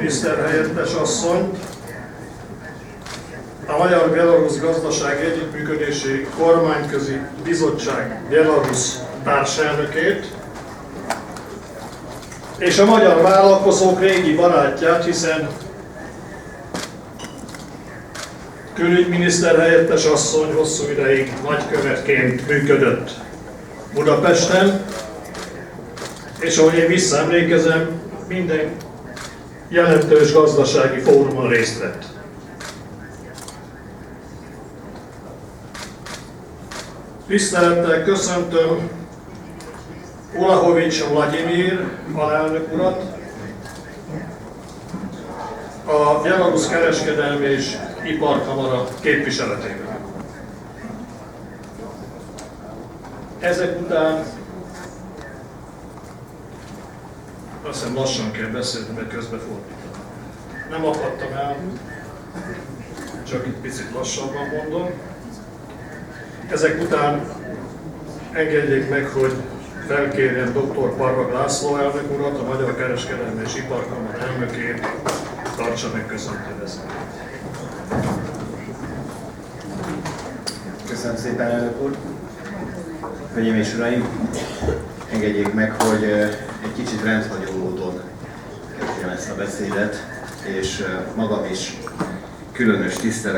külügyminiszter helyettes asszonyt, a Magyar-Belarusz Gazdasági Együttműködési Kormányközi Bizottság Belarusz társelnökét, és a magyar vállalkozók régi barátját, hiszen külügyminiszter helyettes asszony hosszú ideig nagykövetként működött Budapesten, és ahogy én visszaemlékezem, minden jelentős gazdasági fórumon részt vett. Tisztelettel köszöntöm Ulahovics Vladimir alelnök urat, a Belarusz Kereskedelmi és Iparkamara képviseletében. Ezek után azt hiszem lassan kell beszélni, mert közbefordítom. Nem akadtam el, csak egy picit lassabban mondom. Ezek után engedjék meg, hogy felkérjem dr. Parrag László elnök urat, a Magyar Kereskedelmi és Iparkamara elnökét, tartsa meg köszöntő beszédet. Köszönöm szépen, elnök úr! Hölgyeim és uraim, engedjék meg, hogy egy kicsit rendhagyó módon kezdjem ezt a beszédet, és magam is különös tisztelet